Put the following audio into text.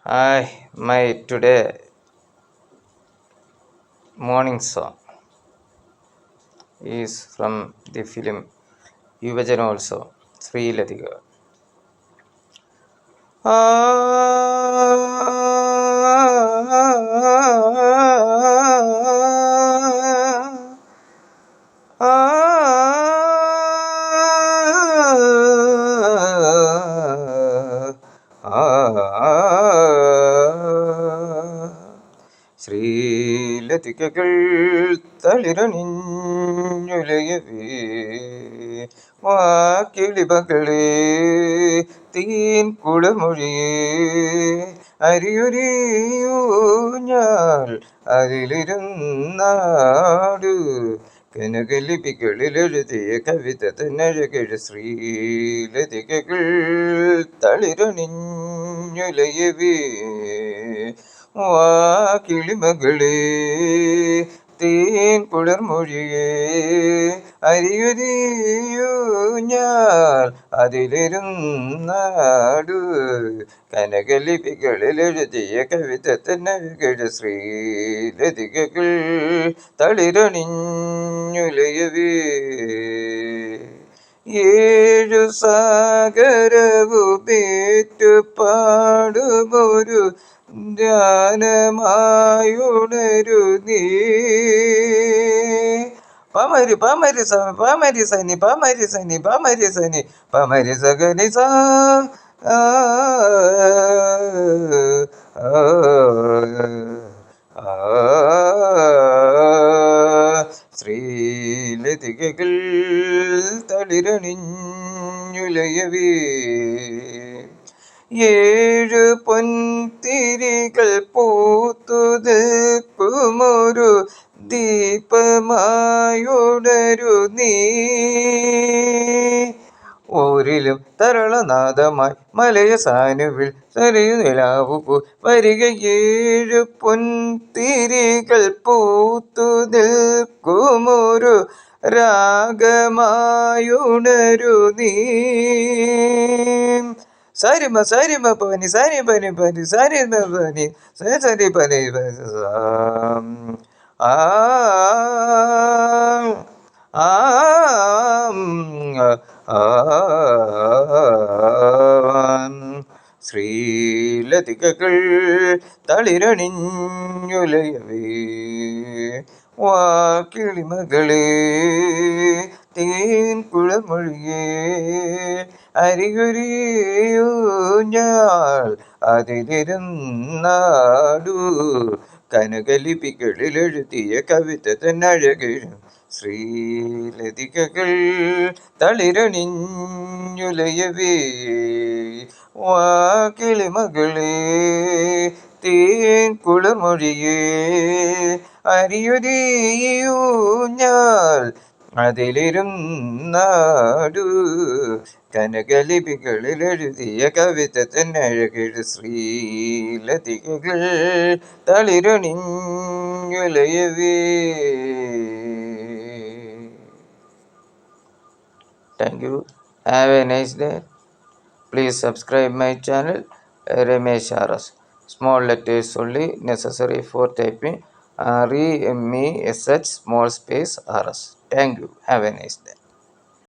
My today morning song is from the film Yuvajanolso, Sri Ladika. ശ്രീലതികകൾ തളിരണിഞ്ഞുലയവേ വാക്കിളിമകളേ തീൻ കുളമൊഴിയേ അരിയൊരിയൂഞ്ഞാൽ അതിലിരുന്നാടു കനകലിപികളിലെഴുതിയ കവിത തന്നഴകഴ് ശ്രീലതികകൾ തളിരണിഞ്ഞുലയവേ വാക്കിളിമകളേ തേൻ കുളിർമൊഴിയേ അരിയുരിയൂഞ്ഞാൽ അതിലിരുന്നാടു കനകലിപികളിലെഴുതിയ കവിത തന്നഴകഴ് ശ്രീലതികകൾ തളിരണിഞ്ഞുലയവേ ഏഴു സാഗരവുമേറ്റു പാടുമൊരു ധ്യാനമായുണരു നീ പമരി പമരി പമരി സനി പമരി സനി പമരി സനി പമരി സഗനി സാ ശ്രീലതികകൾ തളിരണിഞ്ഞുലയവേ ഏഴു പൊൻതിരികൾ പൂത്തു നിൽക്കുമൊരു ദീപമായുണരു നീ ഊരിലും തരളനാദമായി മലയ സാനുവിൽ സരയു നിലാവു വരിക ഏഴു പൊൻതിരികൾ പൂത്തു നിൽക്കുമൊരു രാഗമായുണരു നീ സരിമ സരിമ പനി സരി പനി പനി സരിമ പനി സരി പനി ആ ശ്രീലതികകൾ തളിരണിഞ്ഞുലയവേ വാക്കിളിമകളേ തേൻ കുളമൊഴിയേ അരികുരിയൂഞ്ഞാൽ അതിലിരുന്നാടു കനകലിപികളിലെഴുതിയ കവിത തന്നഴകഴും ശ്രീലതികകൾ തളിരണിഞ്ഞുലയവേ വാക്കിളിമകളേ തേൻ കുളമൊഴിയേ അരിയൊരിയൂഞ്ഞാൽ അതിലിരുന്നാടു കനകലിപികളിലെഴുതിയ കവിത തന്നഴകഴ് ശ്രീലതികകൾ തളിരണിഞ്ഞുലയവേ. Thank you. Have a nice day. Please subscribe my channel Ramesh RS. Small letters only necessary for typing. REMESH small space RS. Thank you. Have a nice day.